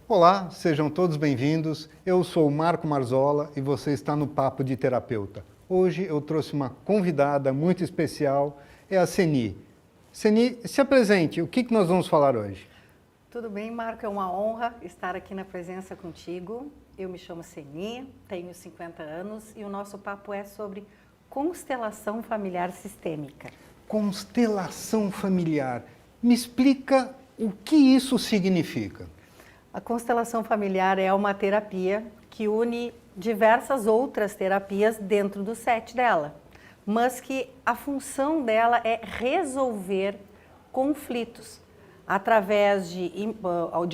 Olá, sejam todos bem-vindos. Eu sou o Marco Marzola e você está no Papo de Terapeuta. Hoje eu trouxe uma convidada muito especial, é a Seni. Seni, se apresente, o que nós vamos falar hoje? Tudo bem, Marco? É uma honra estar aqui na presença contigo. Eu me chamo Seni, tenho 50 anos e o nosso papo é sobre constelação familiar sistêmica. Constelação familiar. Me explica o que isso significa. A constelação familiar é uma terapia que une diversas outras terapias dentro do set dela, mas que a função dela é resolver conflitos através de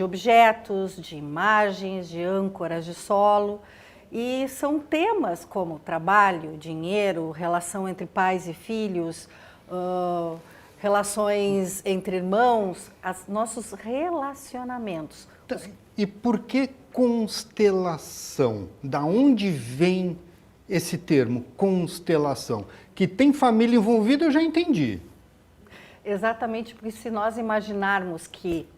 objetos, de imagens, de âncoras de solo. E são temas como trabalho, dinheiro, relação entre pais e filhos, relações entre irmãos, nossos relacionamentos. E por que constelação? Da onde vem esse termo, constelação? Que tem família envolvida, eu já entendi. Exatamente, porque se nós imaginarmos que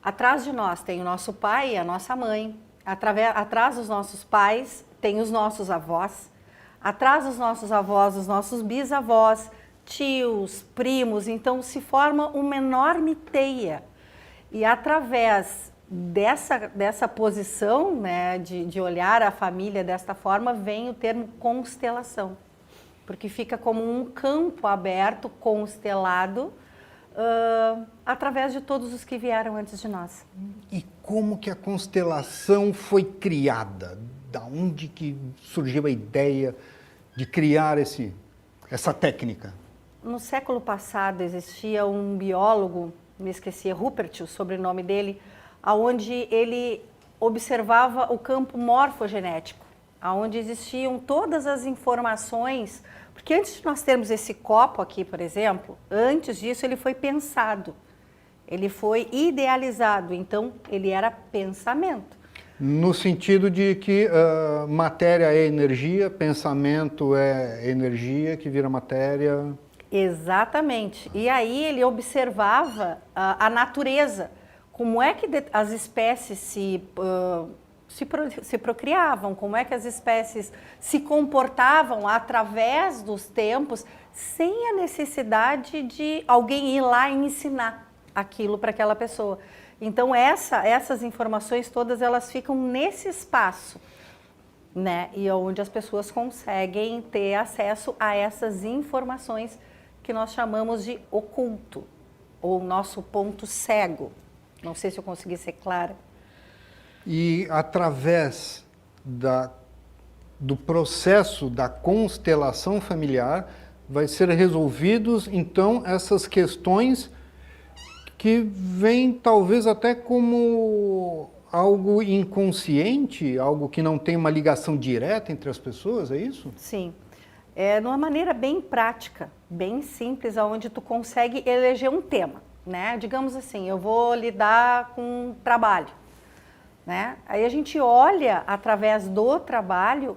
atrás de nós tem o nosso pai e a nossa mãe, atrás dos nossos pais tem os nossos avós, atrás dos nossos avós, os nossos bisavós, tios, primos, então se forma uma enorme teia. E através dessa posição, né, de olhar a família desta forma, vem o termo constelação. Porque fica como um campo aberto, constelado, através de todos os que vieram antes de nós. E como que a constelação foi criada? Da onde que surgiu a ideia de criar essa técnica? No século passado existia um biólogo, me esqueci, Rupert, o sobrenome dele, onde ele observava o campo morfogenético, onde existiam todas as informações, porque antes de nós termos esse copo aqui, por exemplo, antes disso ele foi pensado, ele foi idealizado, então ele era pensamento. No sentido de que matéria é energia, pensamento é energia que vira matéria. Exatamente. E aí ele observava a natureza, como é que as espécies se procriavam, como é que as espécies se comportavam através dos tempos, sem a necessidade de alguém ir lá e ensinar aquilo para aquela pessoa. Então essas informações todas elas ficam nesse espaço, né? E onde as pessoas conseguem ter acesso a essas informações que nós chamamos de oculto, ou nosso ponto cego. Não sei se eu consegui ser clara. E através do processo da constelação familiar, vai ser resolvidos, então, essas questões que vêm talvez até como algo inconsciente, algo que não tem uma ligação direta entre as pessoas, é isso? Sim. É de uma maneira bem prática, bem simples, onde tu consegue eleger um tema, né? Digamos assim, eu vou lidar com trabalho, né? Aí a gente olha através do trabalho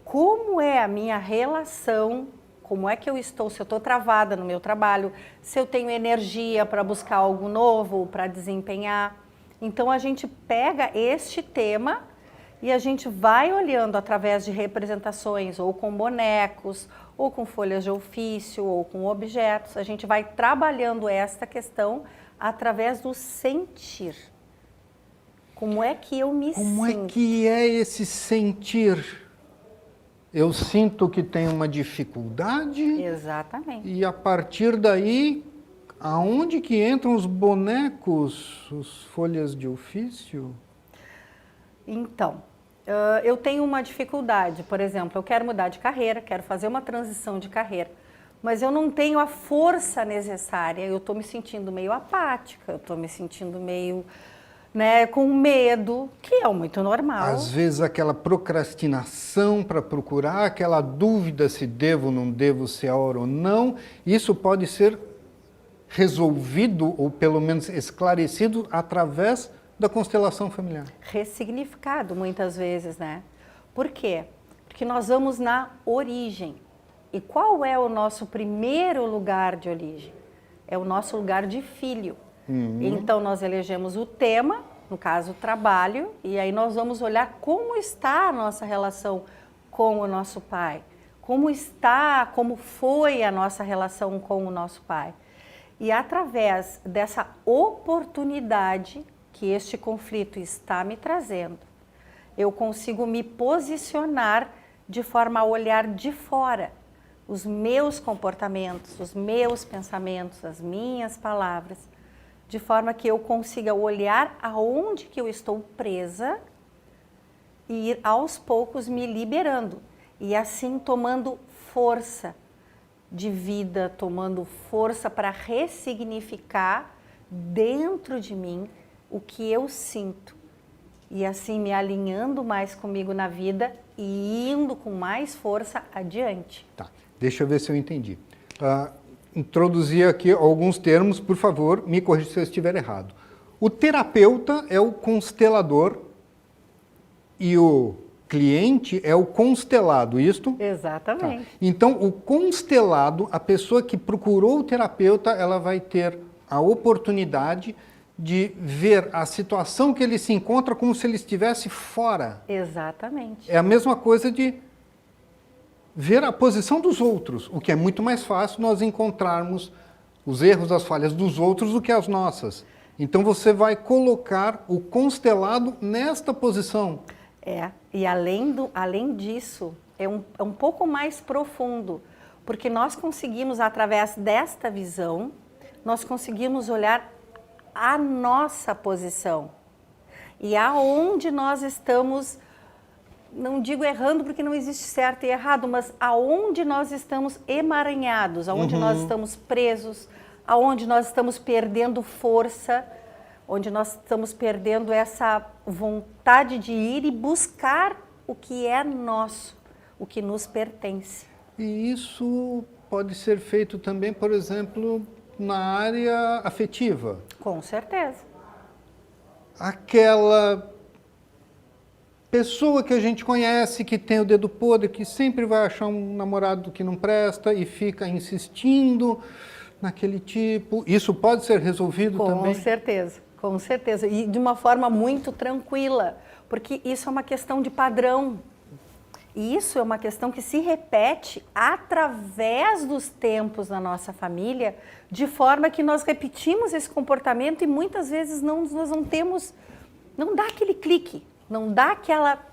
como é a minha relação, como é que eu estou, se eu estou travada no meu trabalho, se eu tenho energia para buscar algo novo, para desempenhar. Então a gente pega este tema e a gente vai olhando através de representações, ou com bonecos, ou com folhas de ofício, ou com objetos. A gente vai trabalhando esta questão através do sentir. Como é que eu me sinto? Como é que é esse sentir? Eu sinto que tem uma dificuldade. Exatamente. E a partir daí, aonde que entram os bonecos, as folhas de ofício? Então, eu tenho uma dificuldade, por exemplo, eu quero mudar de carreira, quero fazer uma transição de carreira, mas eu não tenho a força necessária, eu estou me sentindo meio apática, eu estou me sentindo meio, né, com medo, que é muito normal. Às vezes aquela procrastinação para procurar, aquela dúvida se devo ou não devo, se é hora ou não, isso pode ser resolvido ou pelo menos esclarecido através da constelação familiar. Ressignificado muitas vezes, né? Por quê? Porque nós vamos na origem. E qual é o nosso primeiro lugar de origem? É o nosso lugar de filho. Então nós elegemos o tema no caso, trabalho, e aí nós vamos olhar como está a nossa relação com o nosso pai, como foi a nossa relação com o nosso pai. E através dessa oportunidade que este conflito está me trazendo, eu consigo me posicionar de forma a olhar de fora os meus comportamentos, os meus pensamentos, as minhas palavras, de forma que eu consiga olhar aonde que eu estou presa e ir aos poucos me liberando e assim tomando força de vida, tomando força para ressignificar dentro de mim o que eu sinto e assim me alinhando mais comigo na vida e indo com mais força adiante. Tá, deixa eu ver se eu entendi. Introduzir aqui alguns termos, por favor, me corrija se eu estiver errado. O terapeuta é o constelador e o cliente é o constelado, isto? Exatamente. Tá. Então, o constelado, a pessoa que procurou o terapeuta, ela vai ter a oportunidade de ver a situação que ele se encontra como se ele estivesse fora. Exatamente. É a mesma coisa de ver a posição dos outros, o que é muito mais fácil nós encontrarmos os erros, as falhas dos outros do que as nossas. Então você vai colocar o constelado nesta posição. E além disso, é um pouco mais profundo, porque nós conseguimos, através desta visão, nós conseguimos olhar a nossa posição e aonde nós estamos, não digo errando porque não existe certo e errado, mas aonde nós estamos emaranhados, aonde nós estamos presos, aonde nós estamos perdendo força, onde nós estamos perdendo essa vontade de ir e buscar o que é nosso, o que nos pertence. E isso pode ser feito também, por exemplo, na área afetiva. Com certeza. Aquela pessoa que a gente conhece, que tem o dedo podre, que sempre vai achar um namorado que não presta e fica insistindo naquele tipo. Isso pode ser resolvido também? Com certeza. E de uma forma muito tranquila, porque isso é uma questão de padrão. E isso é uma questão que se repete através dos tempos na nossa família, de forma que nós repetimos esse comportamento e muitas vezes nós não temos, não dá aquele clique, não dá aquela,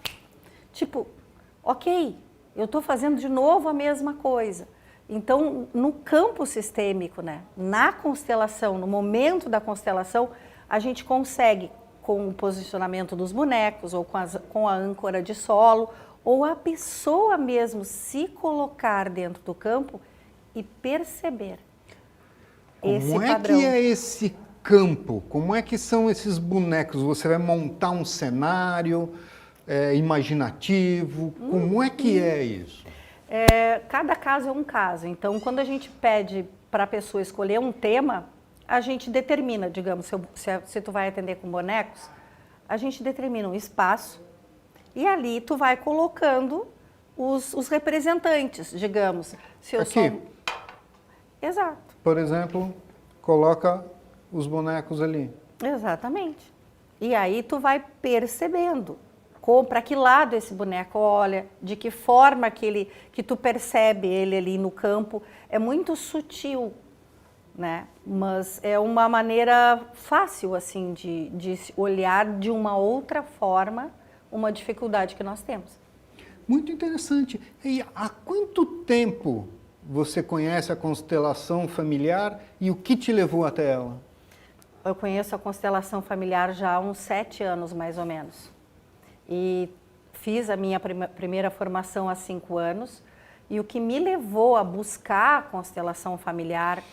tipo, ok, eu estou fazendo de novo a mesma coisa. Então, no campo sistêmico, né, na constelação, no momento da constelação, a gente consegue, com o posicionamento dos bonecos ou com a âncora de solo, ou a pessoa mesmo se colocar dentro do campo e perceber esse padrão. Como é que é esse campo? Como é que são esses bonecos? Você vai montar um cenário imaginativo? Como é que é isso? Cada caso é um caso. Então, quando a gente pede para a pessoa escolher um tema, a gente determina, digamos, se tu vai atender com bonecos, a gente determina um espaço e ali tu vai colocando os representantes, digamos. Se eu aqui. sou... Exato. Por exemplo, coloca os bonecos ali. Exatamente. E aí tu vai percebendo para que lado esse boneco olha, de que forma que tu percebe ele ali no campo. É muito sutil, né? Mas é uma maneira fácil assim de olhar de uma outra forma uma dificuldade que nós temos. Muito interessante. E há quanto tempo você conhece a constelação familiar e o que te levou até ela? Eu conheço a constelação familiar já há uns 7 anos, mais ou menos. E fiz a minha primeira formação há 5 anos. E o que me levou a buscar a constelação familiar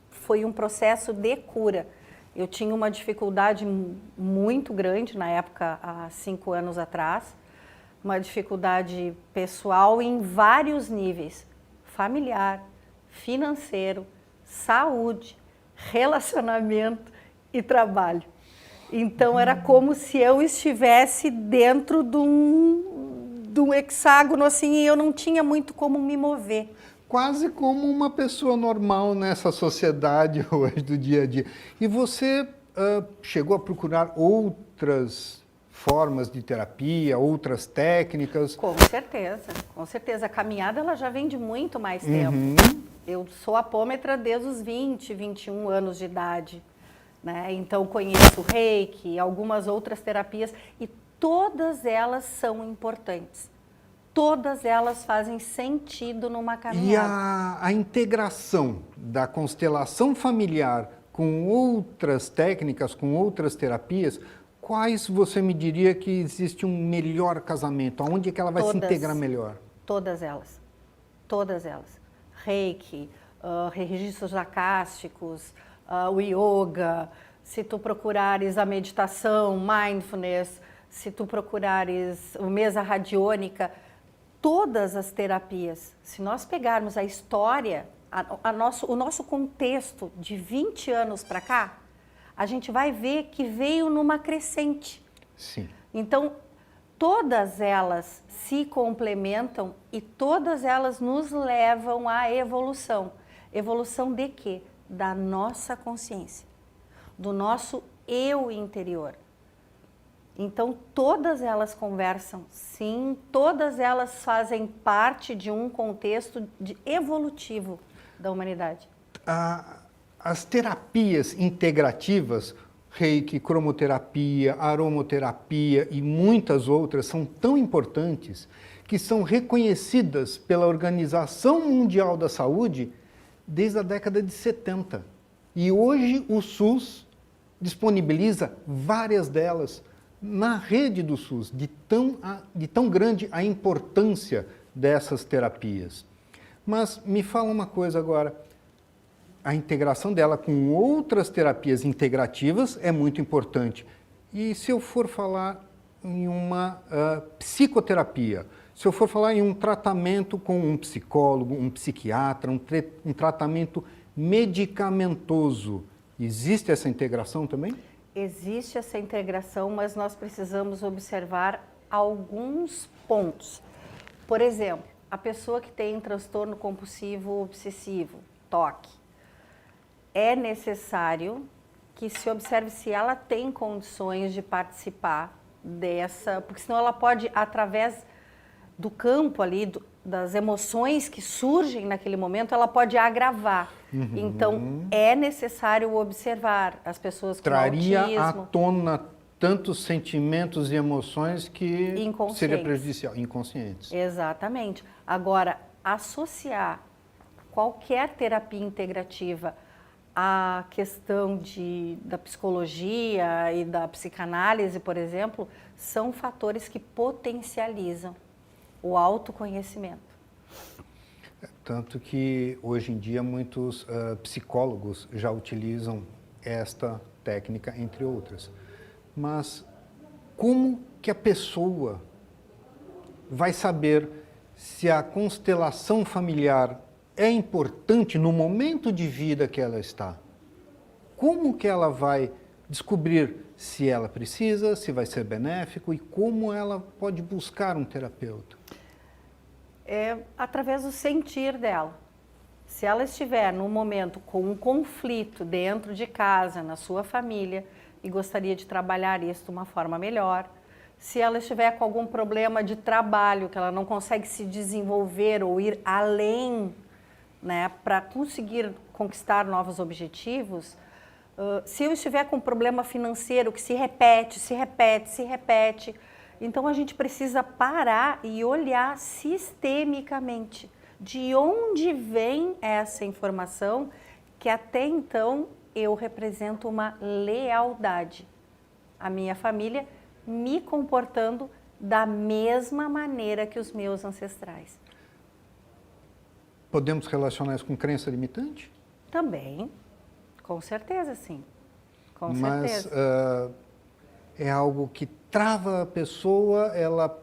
foi um processo de cura. Eu tinha uma dificuldade muito grande na época, há 5 anos atrás, uma dificuldade pessoal em vários níveis, familiar, financeiro, saúde, relacionamento e trabalho. Então era como se eu estivesse dentro de um hexágono assim e eu não tinha muito como me mover. Quase como uma pessoa normal nessa sociedade hoje do dia a dia. E você chegou a procurar outras formas de terapia, outras técnicas? Com certeza, com certeza. A caminhada ela já vem de muito mais tempo. Eu sou apômetra desde os 20, 21 anos de idade, né? Então conheço o Reiki, algumas outras terapias e todas elas são importantes. Todas elas fazem sentido numa caminhada. E a integração da constelação familiar com outras técnicas, com outras terapias, quais você me diria que existe um melhor casamento? Aonde é que ela vai se integrar melhor? Todas elas. Todas elas. Reiki, registros acásticos, o yoga, se tu procurares a meditação, mindfulness, se tu procurares a mesa radiônica, todas as terapias, se nós pegarmos a história, o nosso contexto de 20 anos para cá, a gente vai ver que veio numa crescente. Sim. Então, todas elas se complementam e todas elas nos levam à evolução. Evolução de quê? Da nossa consciência, do nosso eu interior. Então, todas elas conversam, sim, todas elas fazem parte de um contexto evolutivo da humanidade. As terapias integrativas, Reiki, cromoterapia, aromoterapia e muitas outras são tão importantes que são reconhecidas pela Organização Mundial da Saúde desde a década de 70. E hoje o SUS disponibiliza várias delas na rede do SUS, de tão grande a importância dessas terapias. Mas me fala uma coisa agora, a integração dela com outras terapias integrativas é muito importante. E se eu for falar em uma psicoterapia, se eu for falar em um tratamento com um psicólogo, um psiquiatra, um tratamento medicamentoso, existe essa integração também? Existe essa integração, mas nós precisamos observar alguns pontos. Por exemplo, a pessoa que tem transtorno compulsivo obsessivo, TOC, é necessário que se observe se ela tem condições de participar dessa, porque senão ela pode, através do campo ali, das emoções que surgem naquele momento, ela pode agravar. Então, é necessário observar as pessoas com autismo. Traria à tona tantos sentimentos e emoções que seria prejudicial, inconscientes. Exatamente. Agora, associar qualquer terapia integrativa à questão da psicologia e da psicanálise, por exemplo, são fatores que potencializam o autoconhecimento. Tanto que hoje em dia muitos psicólogos já utilizam esta técnica, entre outras. Mas como que a pessoa vai saber se a constelação familiar é importante no momento de vida que ela está? Como que ela vai descobrir se ela precisa, se vai ser benéfico e como ela pode buscar um terapeuta? É através do sentir dela. Se ela estiver num momento com um conflito dentro de casa, na sua família, e gostaria de trabalhar isso de uma forma melhor, se ela estiver com algum problema de trabalho, que ela não consegue se desenvolver ou ir além, né, para conseguir conquistar novos objetivos, se eu estiver com um problema financeiro que se repete, então a gente precisa parar e olhar sistemicamente de onde vem essa informação que até então eu represento uma lealdade à minha família, me comportando da mesma maneira que os meus ancestrais. Podemos relacionar isso com crença limitante? Também, com certeza sim. Com Mas certeza. é algo que trava a pessoa, ela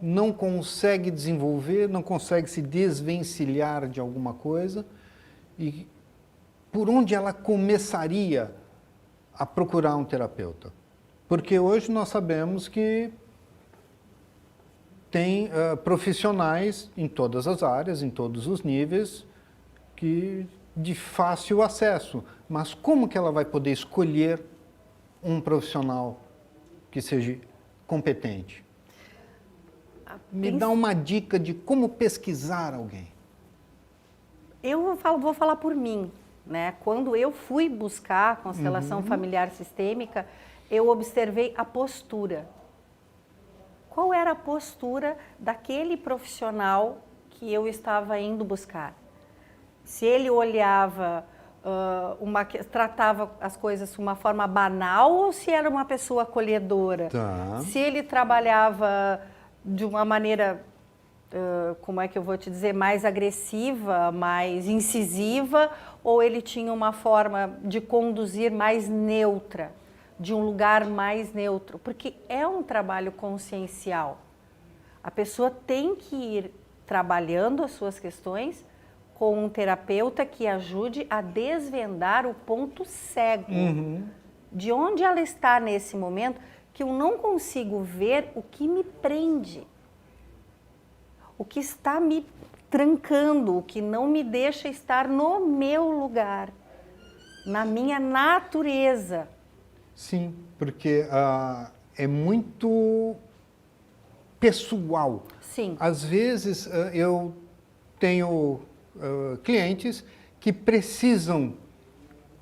não consegue desenvolver, não consegue se desvencilhar de alguma coisa. E por onde ela começaria a procurar um terapeuta? Porque hoje nós sabemos que tem profissionais em todas as áreas, em todos os níveis, de fácil acesso. Mas como que ela vai poder escolher um profissional que seja competente? Me dá uma dica de como pesquisar alguém. Vou falar por mim, né? Quando eu fui buscar a constelação familiar sistêmica, eu observei a postura. Qual era a postura daquele profissional que eu estava indo buscar? Se ele olhava, tratava as coisas de uma forma banal ou se era uma pessoa acolhedora? Tá. Se ele trabalhava de uma maneira, como é que eu vou te dizer, mais agressiva, mais incisiva, ou ele tinha uma forma de conduzir mais neutra, de um lugar mais neutro? Porque é um trabalho consciencial. A pessoa tem que ir trabalhando as suas questões com um terapeuta que ajude a desvendar o ponto cego. De onde ela está nesse momento, que eu não consigo ver o que me prende, o que está me trancando, o que não me deixa estar no meu lugar, na minha natureza. Sim, porque é muito pessoal. Sim. Às vezes eu tenho clientes que precisam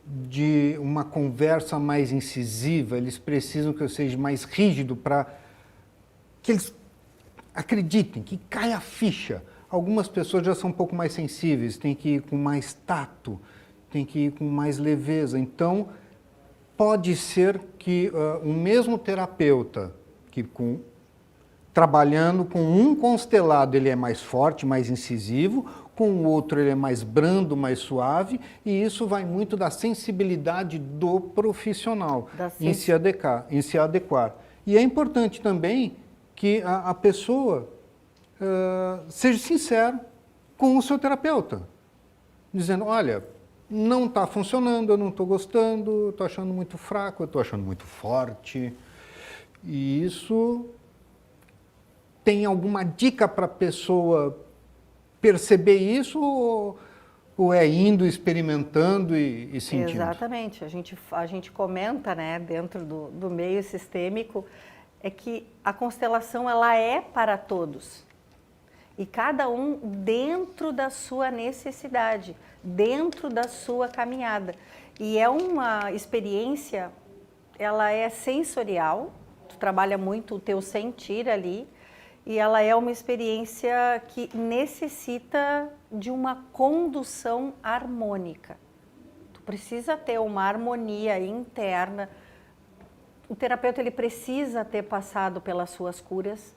de uma conversa mais incisiva, eles precisam que eu seja mais rígido para que eles acreditem, que caia a ficha. Algumas pessoas já são um pouco mais sensíveis, tem que ir com mais tato, tem que ir com mais leveza. Então, pode ser que o mesmo terapeuta, que trabalhando com um constelado ele é mais forte, mais incisivo, com o outro ele é mais brando, mais suave, e isso vai muito da sensibilidade do profissional em se adequar. E é importante também que a pessoa seja sincera com o seu terapeuta, dizendo, olha, não está funcionando, eu não estou gostando, estou achando muito fraco, eu estou achando muito forte. E isso tem alguma dica para a pessoa perceber isso ou é indo, experimentando e sentindo? Exatamente. A gente comenta, né, dentro do meio sistêmico, é que a constelação ela é para todos. E cada um dentro da sua necessidade, dentro da sua caminhada. E é uma experiência, ela é sensorial, tu trabalha muito o teu sentir ali, e ela é uma experiência que necessita de uma condução harmônica. Tu precisa ter uma harmonia interna. O terapeuta ele precisa ter passado pelas suas curas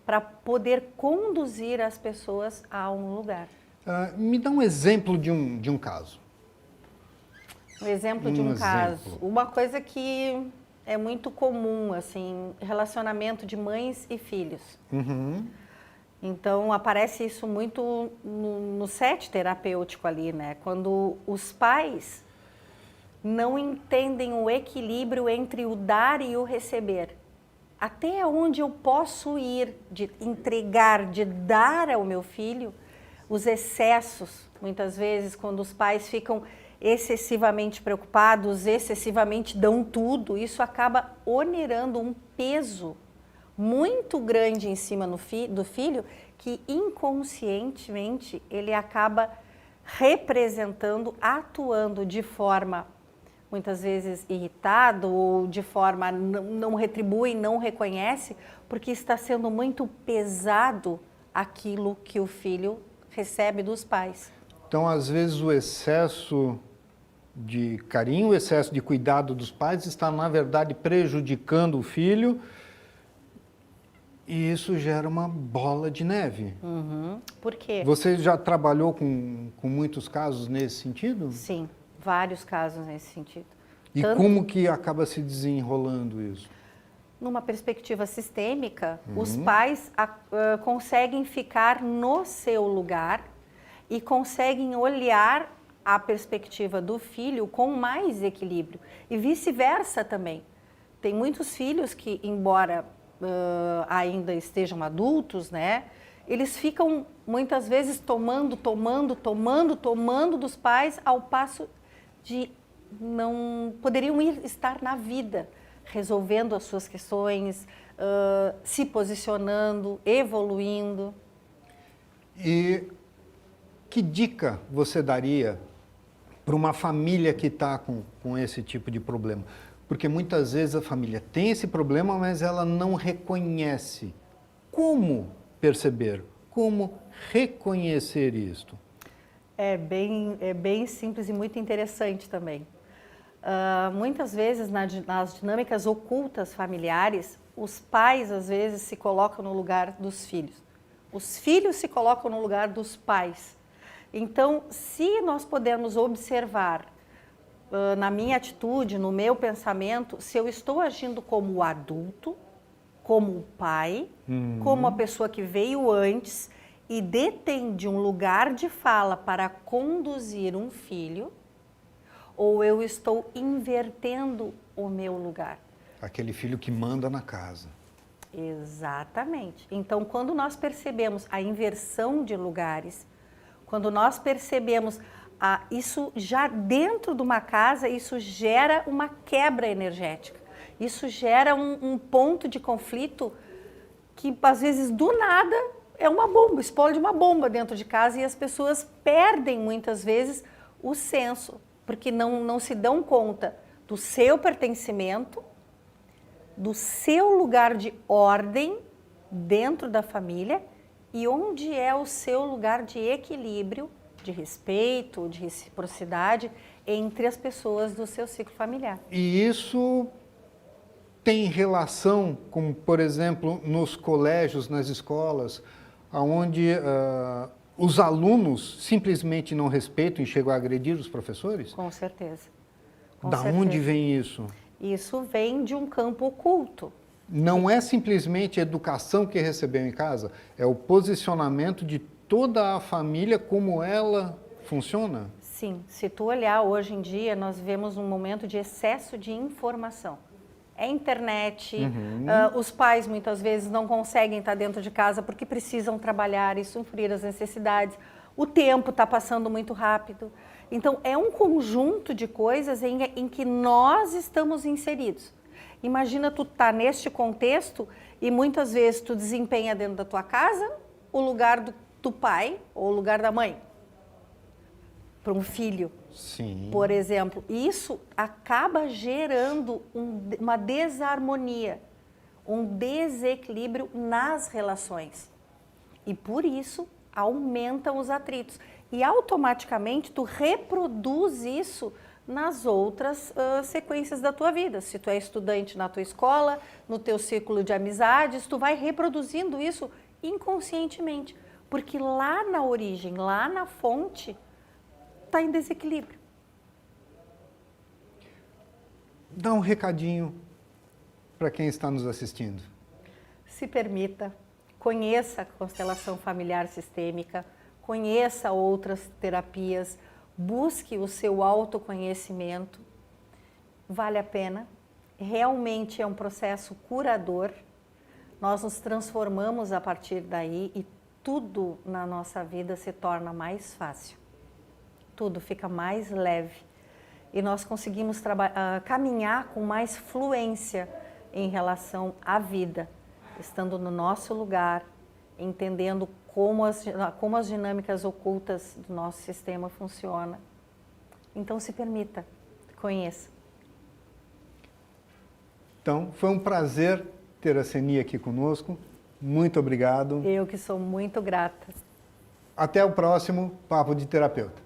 para poder conduzir as pessoas a um lugar. Me dá um exemplo de um caso. Um exemplo de um caso. Uma coisa que é muito comum, assim, relacionamento de mães e filhos. Então, aparece isso muito no set terapêutico ali, né? Quando os pais não entendem o equilíbrio entre o dar e o receber. Até onde eu posso ir de entregar, de dar ao meu filho, os excessos, muitas vezes, quando os pais ficam excessivamente preocupados, excessivamente dão tudo, isso acaba onerando um peso muito grande em cima do filho, que inconscientemente ele acaba representando, atuando de forma muitas vezes irritado ou de forma não retribui, não reconhece, porque está sendo muito pesado aquilo que o filho recebe dos pais. Então, às vezes, o excesso de carinho, o excesso de cuidado dos pais está, na verdade, prejudicando o filho e isso gera uma bola de neve. Por quê? Você já trabalhou com muitos casos nesse sentido? Sim, vários casos nesse sentido. E como que acaba se desenrolando isso? Numa perspectiva sistêmica, os pais conseguem ficar no seu lugar e conseguem olhar a perspectiva do filho com mais equilíbrio. E vice-versa também. Tem muitos filhos que, embora ainda estejam adultos, né, eles ficam muitas vezes tomando dos pais, ao passo de não poderiam estar na vida, resolvendo as suas questões, se posicionando, evoluindo. E que dica você daria para uma família que está com esse tipo de problema? Porque muitas vezes a família tem esse problema, mas ela não reconhece. Como perceber? Como reconhecer isto? É bem simples e muito interessante também. Muitas vezes nas dinâmicas ocultas familiares, os pais às vezes se colocam no lugar dos filhos. Os filhos se colocam no lugar dos pais. Então, se nós pudermos observar na minha atitude, no meu pensamento, se eu estou agindo como adulto, como pai, como a pessoa que veio antes e detém de um lugar de fala para conduzir um filho, ou eu estou invertendo o meu lugar. Aquele filho que manda na casa. Exatamente. Então, quando nós percebemos a inversão de lugares, quando nós percebemos isso já dentro de uma casa, isso gera uma quebra energética. Isso gera um ponto de conflito que, às vezes, do nada, é uma bomba, explode uma bomba dentro de casa e as pessoas perdem, muitas vezes, o senso, porque não se dão conta do seu pertencimento, do seu lugar de ordem dentro da família e onde é o seu lugar de equilíbrio, de respeito, de reciprocidade entre as pessoas do seu ciclo familiar. E isso tem relação com, por exemplo, nos colégios, nas escolas, onde os alunos simplesmente não respeitam e chegam a agredir os professores? Com certeza. Da onde vem isso? Isso vem de um campo oculto. Não é simplesmente a educação que recebeu em casa, é o posicionamento de toda a família, como ela funciona? Sim, se tu olhar hoje em dia, nós vivemos um momento de excesso de informação. É internet, os pais muitas vezes não conseguem estar dentro de casa porque precisam trabalhar e suprir as necessidades. O tempo está passando muito rápido. Então, é um conjunto de coisas em que nós estamos inseridos. Imagina tu estar neste contexto e muitas vezes tu desempenha dentro da tua casa o lugar do pai ou o lugar da mãe para um filho. Sim. Por exemplo, isso acaba gerando uma desarmonia, um desequilíbrio nas relações. E por isso aumentam os atritos. E automaticamente tu reproduz isso nas outras sequências da tua vida. Se tu é estudante na tua escola, no teu círculo de amizades, tu vai reproduzindo isso inconscientemente. Porque lá na origem, lá na fonte, está em desequilíbrio. Dá um recadinho para quem está nos assistindo. Se permita, conheça a constelação familiar sistêmica, conheça outras terapias, busque o seu autoconhecimento, vale a pena, realmente é um processo curador, nós nos transformamos a partir daí e tudo na nossa vida se torna mais fácil, tudo fica mais leve e nós conseguimos caminhar com mais fluência em relação à vida, estando no nosso lugar, entendendo como as dinâmicas ocultas do nosso sistema funcionam. Então, se permita, conheça. Então, foi um prazer ter a Seni aqui conosco. Muito obrigado. Eu que sou muito grata. Até o próximo Papo de Terapeuta.